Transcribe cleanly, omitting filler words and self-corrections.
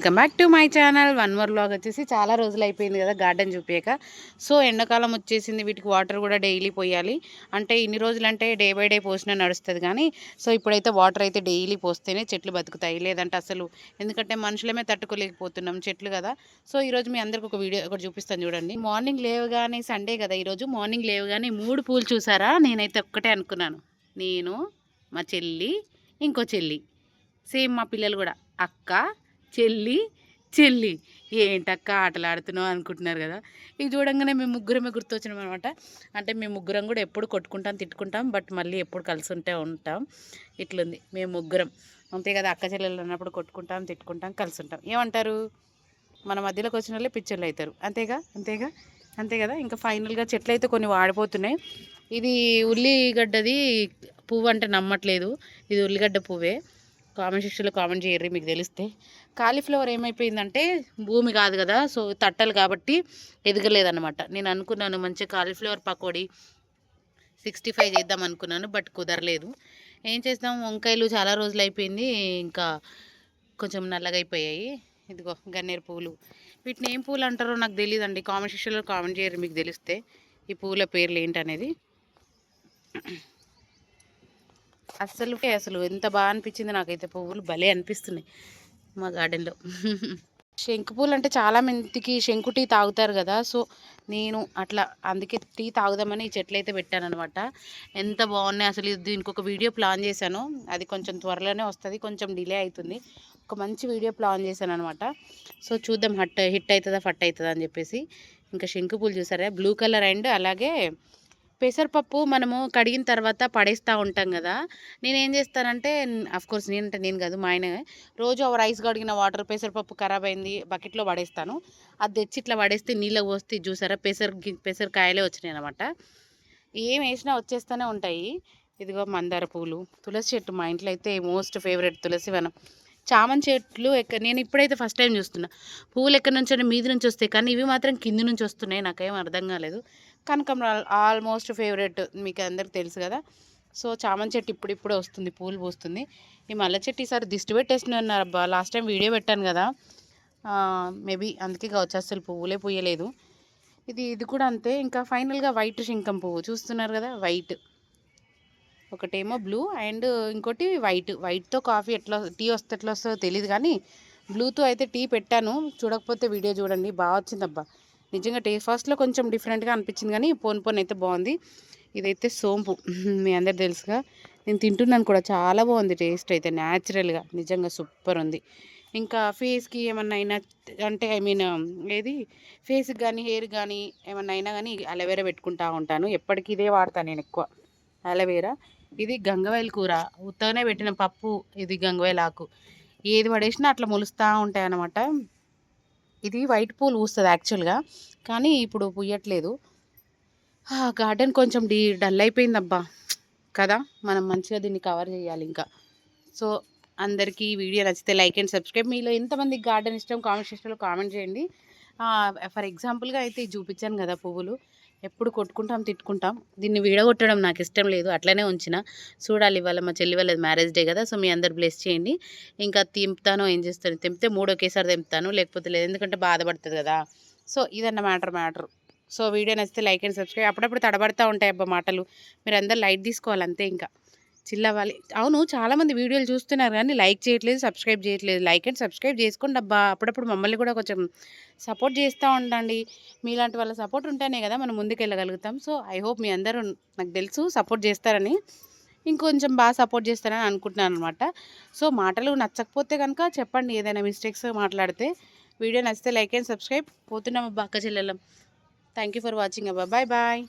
Welcome back to my channel. One more vlog వచ్చేసి చాలా రోజులు అయిపోయింది కదా గార్డెన్ చూపించక. సో ఎండాకాలం వచ్చేసింది, వీటికి వాటర్ కూడా డైలీ పోయాలి. అంటే ఇన్ని రోజులు అంటే డే బై డే పోసినా నడుస్తుంది కానీ, సో ఇప్పుడైతే వాటర్ అయితే డైలీ పోస్తేనే చెట్లు బతుకుతాయి, లేదంటే అసలు ఎందుకంటే మనుషులమే తట్టుకోలేకపోతున్నాం, చెట్లు కదా. సో ఈరోజు మీ అందరికి ఒక వీడియో ఒకటి చూపిస్తాను చూడండి. మార్నింగ్ లేవగానే సండే కదా ఈరోజు, మార్నింగ్ లేవగానే 3 పూలు చూసారా. నేనైతే ఒక్కటే అనుకున్నాను, నేను, మా చెల్లి, ఇంకో చెల్లి, సేమ్ మా పిల్లలు కూడా అక్క చెల్లి చెల్లి ఏంటక్క ఆటలు ఆడుతున్నావు అనుకుంటున్నారు కదా. ఇది చూడంగానే మేము ముగ్గురమే గుర్తొచ్చినాం అనమాట. అంటే మేము ముగ్గురం కూడా ఎప్పుడు కొట్టుకుంటాం తిట్టుకుంటాం, బట్ మళ్ళీ ఎప్పుడు కలిసి ఉంటే ఉంటాం. ఇట్లుంది మేము ముగ్గురం, అంతే కదా. అక్క చెల్లెలు ఉన్నప్పుడు కొట్టుకుంటాం తిట్టుకుంటాం కలిసి ఉంటాం. ఏమంటారు, మన మధ్యలోకి వచ్చిన వాళ్ళే పిచ్చర్లు అవుతారు, అంతేగా అంతేగా అంతే కదా. ఇంకా ఫైనల్గా చెట్లు అయితే కొన్ని వాడిపోతున్నాయి. ఇది ఉల్లిగడ్డది పువ్వు అంటే నమ్మట్లేదు, ఇది ఉల్లిగడ్డ పువ్వే. కామెంట్ సెక్షన్లో కామెంట్ చేయర్రి మీకు తెలిస్తే. కాలీఫ్లవర్ ఏమైపోయిందంటే భూమి కాదు కదా, సో తట్టలు కాబట్టి ఎదగలేదన్నమాట. నేను అనుకున్నాను మంచిగా కాలీఫ్లవర్ పకోడీ 65 చేద్దాం అనుకున్నాను, బట్ కుదరలేదు. ఏం చేద్దాం, వంకాయలు చాలా రోజులు అయిపోయింది, ఇంకా కొంచెం నల్లగా అయిపోయాయి. ఇదిగో గన్నేరు పువ్వులు, వీటిని ఏం పువ్వులు అంటారో నాకు తెలియదండి. కామెంట్ సెక్షన్లో కామెంట్ చేయరు మీకు తెలిస్తే ఈ పువ్వుల పేర్లు ఏంటనేది. అసలు ఎంత బాగా అనిపించింది నాకైతే, పువ్వులు భలే అనిపిస్తున్నాయి మా గార్డెన్లో. శంకు పూలు అంటే చాలా మందికి శంకు టీ తాగుతారు కదా, సో నేను అట్లా అందుకే టీ తాగుదామని ఈ చెట్లు అయితే పెట్టాను అనమాట. ఎంత బాగున్నాయి అసలు. దీనికి ఒక వీడియో ప్లాన్ చేశాను, అది కొంచెం త్వరలోనే వస్తుంది, కొంచెం డిలే అవుతుంది. ఒక మంచి వీడియో ప్లాన్ చేశాను అనమాట. సో చూద్దాం హిట్ అవుతుందా ఫట్ అవుతుందా అని చెప్పేసి. ఇంకా శంకు పూలు చూసారా, బ్లూ కలర్ అండ్ అలాగే పెసరపప్పు మనము కడిగిన తర్వాత పడేస్తూ ఉంటాం కదా. నేనేం చేస్తానంటే, అఫ్కోర్స్ నేను కాదు మా ఆయన, రోజు రైస్ కడిగిన వాటర్ పెసరపప్పు ఖరాబ్ అయింది బకెట్లో పడేస్తాను. అది తెచ్చి ఇట్లా పడేస్తే నీళ్ళకి పోస్తే చూసారా పెసరకాయలే వచ్చినాయి అనమాట. ఏం వేసినా వచ్చేస్తూనే ఉంటాయి. ఇదిగో మందార పూలు, తులసి చెట్టు మా ఇంట్లో అయితే మోస్ట్ ఫేవరెట్ తులసి వనం. చామంతి చెట్లు నేను ఇప్పుడైతే ఫస్ట్ టైం చూస్తున్నా, పువ్వులు ఎక్కడి నుంచి అంటే మీది నుంచి వస్తాయి, కానీ ఇవి మాత్రం కింది నుంచి వస్తున్నాయి, నాకేం అర్థం కాలేదు. కనకాంబరాలు ఆల్మోస్ట్ ఫేవరెట్, మీకు అందరికి తెలుసు కదా. సో చామంతి చెట్టు ఇప్పుడిప్పుడే వస్తుంది, పూలు పూస్తుంది. ఈ మల్లె చెట్టు ఈసారి దిష్టి పెట్టేస్తున్నారు అబ్బా, లాస్ట్ టైం వీడియో పెట్టాను కదా, మేబీ అందుకే కావచ్చు అసలు పువ్వులే పూయలేదు. ఇది కూడా అంతే. ఇంకా ఫైనల్గా వైట్ శంఖం పువ్వు చూస్తున్నారు కదా, వైట్ ఒకటేమో బ్లూ అండ్ ఇంకోటి వైట్తో కాఫీ టీ ఎట్లా వస్తుందో తెలియదు, కానీ బ్లూతో అయితే టీ పెట్టాను. చూడకపోతే వీడియో చూడండి, బాగా వచ్చిందబ్బా నిజంగా. టేస్ట్ ఫస్ట్లో కొంచెం డిఫరెంట్గా అనిపించింది, కానీ పోన్ అయితే బాగుంది. ఇదైతే సోంపు, మీ అందరు తెలుసుగా, నేను తింటున్నాను కూడా, చాలా బాగుంది టేస్ట్ అయితే, న్యాచురల్గా నిజంగా సూపర్ ఉంది. ఇంకా ఫేస్కి ఏమన్నా అయినా అంటే ఏది ఫేస్కి కానీ హెయిర్ కానీ ఏమన్నా అయినా కానీ అలోవెరా పెట్టుకుంటూ ఉంటాను. ఎప్పటికీ ఇదే వాడతాను నేను ఎక్కువ, అలోవెరా. ఇది గంగవాయల కూర, ఉత్తగానే పెట్టిన పప్పు, ఇది గంగవాయల ఆకు, ఏది పడేసినా అట్లా మొలుస్తూ ఉంటాయి అన్నమాట. ఇది వైట్ పూలు పూస్తుంది యాక్చువల్గా, కానీ ఇప్పుడు పూయట్లేదు. గార్డెన్ కొంచెం డల్ అయిపోయిందబ్బా కదా, మనం మంచిగా దీన్ని కవర్ చేయాలి ఇంకా. సో అందరికీ వీడియో నచ్చితే లైక్ అండ్ సబ్స్క్రైబ్. మీలో ఎంతమందికి గార్డెన్ ఇష్టం కామెంట్ సెక్షన్లో కామెంట్ చేయండి. ఫర్ ఎగ్జాంపుల్గా అయితే చూపించాను కదా పువ్వులు, ఎప్పుడు కొట్టుకుంటాం తిట్టుకుంటాం, దీన్ని విడగొట్టడం నాకు ఇష్టం లేదు, అట్లనే ఉంచిన. చూడాలి, ఇవాళ మా చెల్లి వాళ్ళది మ్యారేజ్ డే కదా, సో మీ అందరు బ్లెస్ చేయండి. ఇంకా తెంపుతాను, ఏం చేస్తాను, తెంపితే 3 ఒకేసారి తెంపుతాను, లేకపోతే లేదు, ఎందుకంటే బాధపడుతుంది కదా. సో ఇదన్న మ్యాటర్. సో వీడియో నచ్చితే లైక్ అండ్ సబ్స్క్రైబ్. అప్పుడప్పుడు తడబడుతూ ఉంటాయి అబ్బా మాటలు, మీరు అందరు లైట్ తీసుకోవాలి అంతే, ఇంకా చిల్లవ్వాలి. అవును, చాలామంది వీడియోలు చూస్తున్నారు కానీ లైక్ చేయట్లేదు, సబ్స్క్రైబ్ చేయట్లేదు. లైక్ అండ్ సబ్స్క్రైబ్ చేసుకోండి అబ్బా, అప్పుడప్పుడు మమ్మల్ని కూడా కొంచెం సపోర్ట్ చేస్తూ ఉండండి. మీలాంటి వాళ్ళ సపోర్ట్ ఉంటేనే కదా మనం ముందుకు వెళ్ళగలుగుతాం. సో ఐ హోప్ మీ అందరూ, నాకు తెలుసు సపోర్ట్ చేస్తారని, ఇంకొంచెం బాగా సపోర్ట్ చేస్తారని అనుకుంటున్నాను అనమాట. సో మాటలు నచ్చకపోతే కనుక చెప్పండి, ఏదైనా మిస్టేక్స్ మాట్లాడితే. వీడియో నచ్చితే లైక్ అండ్ సబ్స్క్రైబ్. పోతున్నాం అబ్బా అక్క చెల్లెలం. థ్యాంక్ యూ ఫర్ వాచింగ్ అబ్బా, బాయ్ బాయ్.